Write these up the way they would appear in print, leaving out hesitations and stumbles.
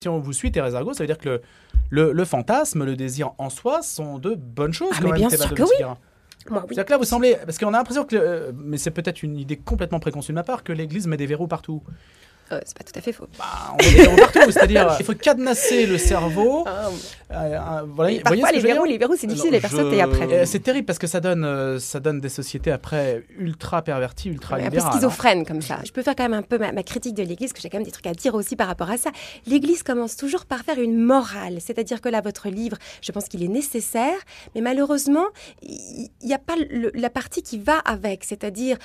si on vous suit, Thérèse Argot, ça veut dire que le fantasme, le désir en soi sont de bonnes choses. Ah, quand mais même, bien sûr que oui. Moi, oui. C'est-à-dire que là, vous semblez... Parce qu'on a l'impression que... mais c'est peut-être une idée complètement préconçue de ma part, que l'Église met des verrous partout. C'est pas tout à fait faux. On met des verrous partout, c'est-à-dire il faut cadenasser le cerveau. Voilà, et parfois, les verrous, c'est difficile à faire sauter après. C'est terrible parce que ça donne des sociétés après ultra perverties, ultra libérales. Un peu schizophrènes comme ça. Je peux faire quand même un peu ma critique de l'Église, que j'ai quand même des trucs à dire aussi par rapport à ça. L'Église commence toujours par faire une morale. C'est-à-dire que là, votre livre, je pense qu'il est nécessaire, mais malheureusement, il n'y a pas la partie qui va avec. C'est-à-dire,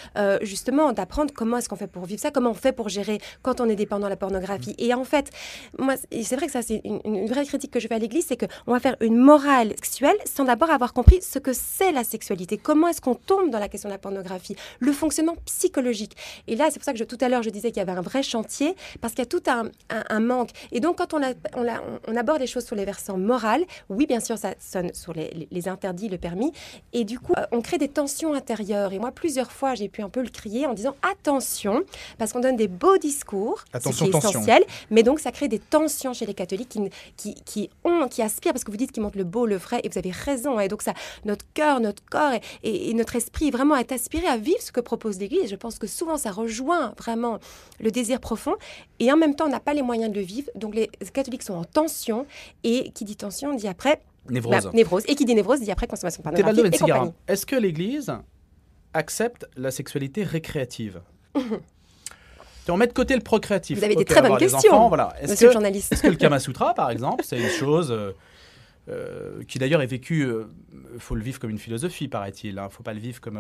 justement, d'apprendre comment est-ce qu'on fait pour vivre ça, comment on fait pour gérer quand on est dépendant de la pornographie. Et en fait, moi, c'est vrai que ça, c'est une vraie critique que je fais à l'Église, c'est qu'on va faire une morale sexuelle sans d'abord avoir compris ce que c'est la sexualité. Comment est-ce qu'on tombe dans la question de la pornographie, le fonctionnement psychologique. Et là, c'est pour ça que tout à l'heure, je disais qu'il y avait un vrai chantier, parce qu'il y a tout un manque. Et donc, quand on aborde les choses sur les versants moraux, oui, bien sûr, ça sonne sur les interdits, le permis, et du coup, on crée des tensions intérieures. Et moi, plusieurs fois, j'ai pu un peu le crier en disant attention, parce qu'on donne des beaux discours, attention, ce qui est essentiel, mais donc ça crée des tensions chez les catholiques qui aspirent, parce que vous dites qu'ils montrent le beau, le vrai, et vous avez raison. Et donc ça, notre cœur, notre corps et notre esprit vraiment est aspiré à vivre ce que propose l'Église. Et je pense que souvent ça rejoint vraiment le désir profond, et en même temps on n'a pas les moyens de le vivre. Donc les catholiques sont en tension, et qui dit tension dit après névrose. Et qui dit névrose dit après consommation pornographique et compagnie. Est-ce que l'Église accepte la sexualité récréative? On met de côté le procréatif. Vous avez des très bonnes questions, enfants, voilà. monsieur le journaliste. Est-ce que le Kama Sutra, par exemple, c'est une chose qui d'ailleurs est vécue, faut le vivre comme une philosophie, paraît-il. Il ne faut pas le vivre comme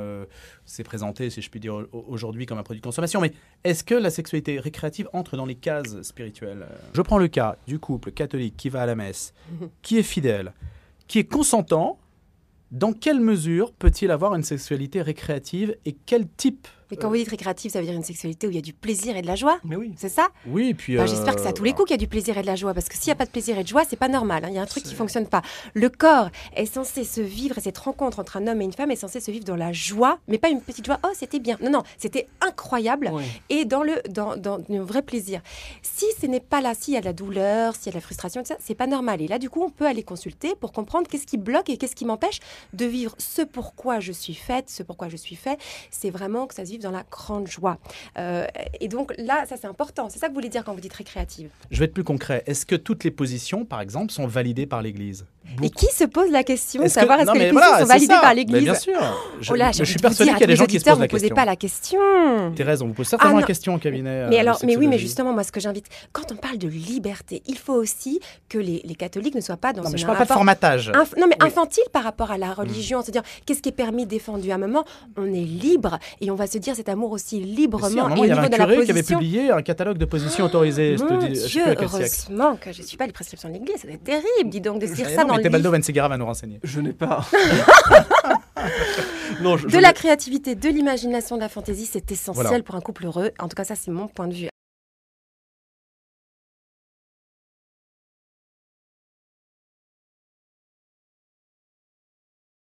c'est présenté, si je puis dire, aujourd'hui comme un produit de consommation. Mais est-ce que la sexualité récréative entre dans les cases spirituelles? Je prends le cas du couple catholique qui va à la messe, qui est fidèle, qui est consentant. Dans quelle mesure peut-il avoir une sexualité récréative et quel type? Mais quand vous dites récréative, ça veut dire une sexualité où il y a du plaisir et de la joie. Mais oui. C'est ça? Oui, puis... j'espère que c'est à tous les coups qu'il y a du plaisir et de la joie, parce que s'il n'y a pas de plaisir et de joie, c'est pas normal. Il y a un truc qui ne fonctionne pas. Le corps est censé se vivre, et cette rencontre entre un homme et une femme est censée se vivre dans la joie, mais pas une petite joie, oh c'était bien. Non, c'était incroyable, oui. Et dans un vrai plaisir. Si ce n'est pas là, s'il y a de la douleur, s'il y a de la frustration, ça, c'est pas normal. Et là, du coup, on peut aller consulter pour comprendre qu'est-ce qui bloque et qu'est-ce qui m'empêche de vivre ce pourquoi je suis faite, ce pourquoi je suis fait. C'est vraiment que ça se vive dans la grande joie. Et donc là, ça c'est important. C'est ça que vous voulez dire quand vous dites récréative. Je vais être plus concret. Est-ce que toutes les positions, par exemple, sont validées par l'Église? Et qui se pose la question de savoir est-ce que les positions sont validées par l'Église? Mais bien sûr. Je suis persuadé qu'il y a des gens qui se posent la question. Vous ne posez pas la question. Thérèse, on vous pose certainement la question au cabinet. Mais oui, mais justement, moi, ce que j'invite, quand on parle de liberté, il faut aussi que les catholiques ne soient pas dans un rapport... je ne parle pas de formatage. Infantile par rapport à la religion. C'est-à-dire, qu'est-ce qui est permis, défendu? À un moment, on est libre et on va se dire cet amour aussi librement. Si, à un moment, il y avait un curé qui avait publié un catalogue de positions autorisées. Heureusement que je ne suis pas les prescriptions de l'Église. Ça doit être terrible, dis donc, de dire ça dans le livre. Tebaldo Benseguera va nous renseigner. Je n'ai pas. La créativité, de l'imagination, de la fantaisie, c'est essentiel pour un couple heureux. En tout cas, ça, c'est mon point de vue.